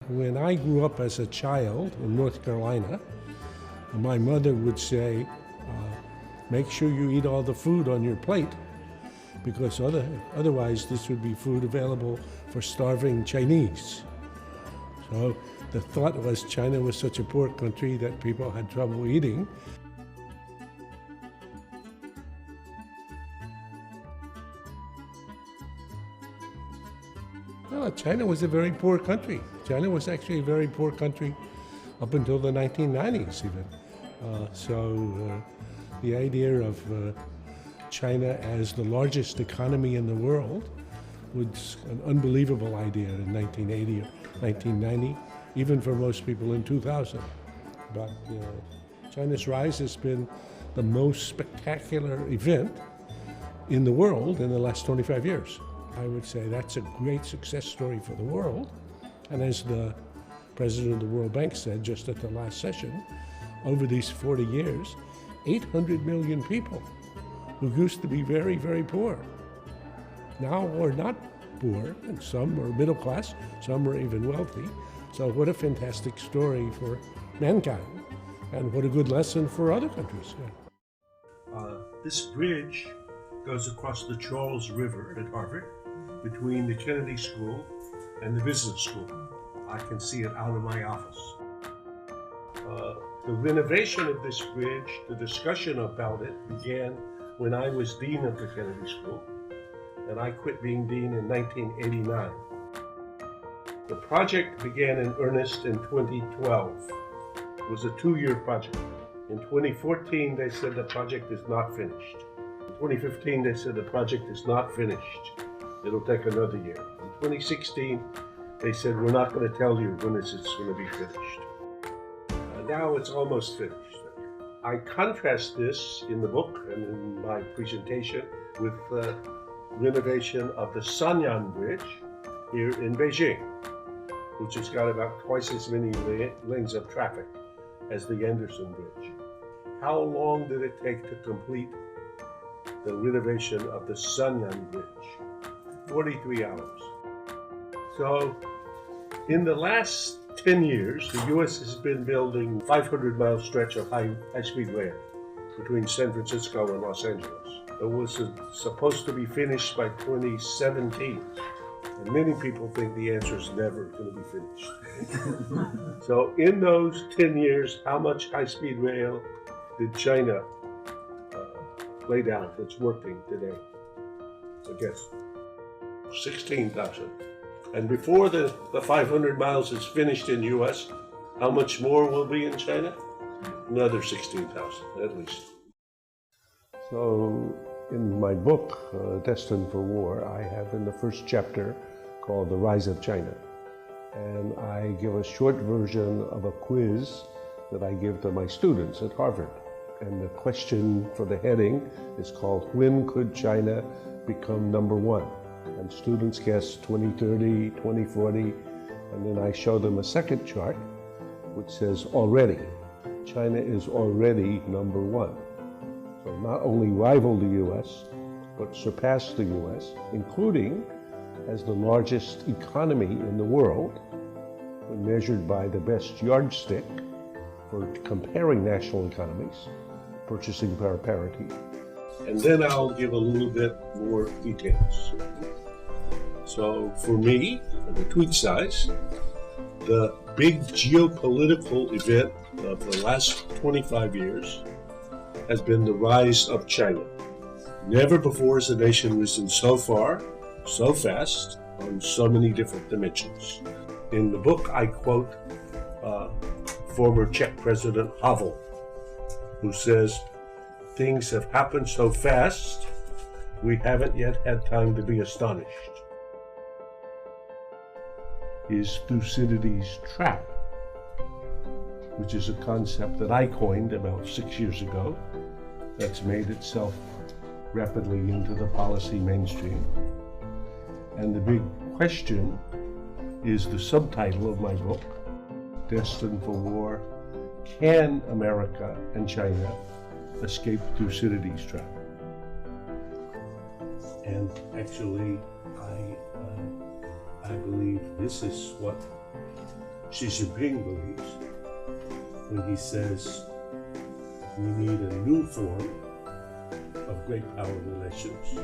When I grew up as a child in North Carolina, my mother would say, make sure you eat all the food on your plate, because otherwise this would be food available for starving Chinese. So the thought was China was such a poor country that people had trouble eating. Well, China was a very poor country. China was actually a very poor country up until the 1990s even. The idea of China as the largest economy in the world was an unbelievable idea in 1980 or 1990, even for most people in 2000. But China's rise has been the most spectacular event in the world in the last 25 years. I would say that's a great success story for the world. And as the president of the World Bank said just at the last session, over these 40 years, 800 million people who used to be very, very poor now are not poor, and some are middle class, some are even wealthy. So what a fantastic story for mankind, and what a good lesson for other countries. Yeah. This bridge goes across the Charles River at Harvard between the Kennedy School and the business school. I can see it out of my office. The renovation of this bridge, the discussion about it began when I was dean of the Kennedy School, and I quit being dean in 1989. The project began in earnest in 2012. It was a 2-year project. In 2014, they said the project is not finished. In 2015, they said the project is not finished. It'll take another year. In 2016, they said we're not going to tell you when it's going to be finished. Now it's almost finished. I contrast this in the book and in my presentation with the renovation of the Sunyang Bridge here in Beijing, which has got about twice as many lanes of traffic as the Anderson Bridge. How long did it take to complete the renovation of the Sunyang Bridge? 43 hours. So in the last 10 years, the U.S. has been building a 500-mile stretch of high-speed rail between San Francisco and Los Angeles. It was supposed to be finished by 2017. And many people think the answer is never going to be finished. So in those 10 years, how much high-speed rail did China lay down that's working today? I guess 16,000. And before the 500 miles is finished in the U.S., how much more will be in China? Another 16,000 at least. So in my book, Destined for War, I have in the first chapter called The Rise of China. And I give a short version of a quiz that I give to my students at Harvard. And the question for the heading is called, when could China become number one? And students guess 2030, 2040, and then I show them a second chart which says already. China is already number one. So not only rival the U.S., but surpass the U.S., including as the largest economy in the world, measured by the best yardstick for comparing national economies, purchasing power parity. And then I'll give a little bit more details. So for me, the tweet size, the big geopolitical event of the last 25 years has been the rise of China. Never before has a nation risen so far, so fast, on so many different dimensions. In the book, I quote former Czech President Havel, who says, "Things have happened so fast, we haven't yet had time to be astonished." Is Thucydides' trap, which is a concept that I coined about 6 years ago, that's made itself rapidly into the policy mainstream. And the big question is the subtitle of my book, Destined for War: Can America and China escape Thucydides' trap? And actually, I believe this is what Xi Jinping believes when he says we need a new form of great power relations.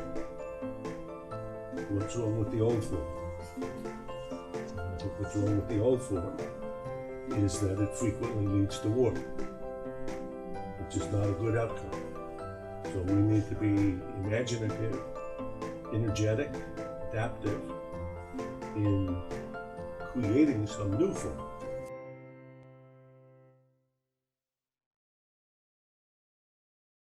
What's wrong with the old form? I think what's wrong with the old form is that it frequently leads to war, which is not a good outcome. So we need to be imaginative, energetic, adaptive in creating some new form.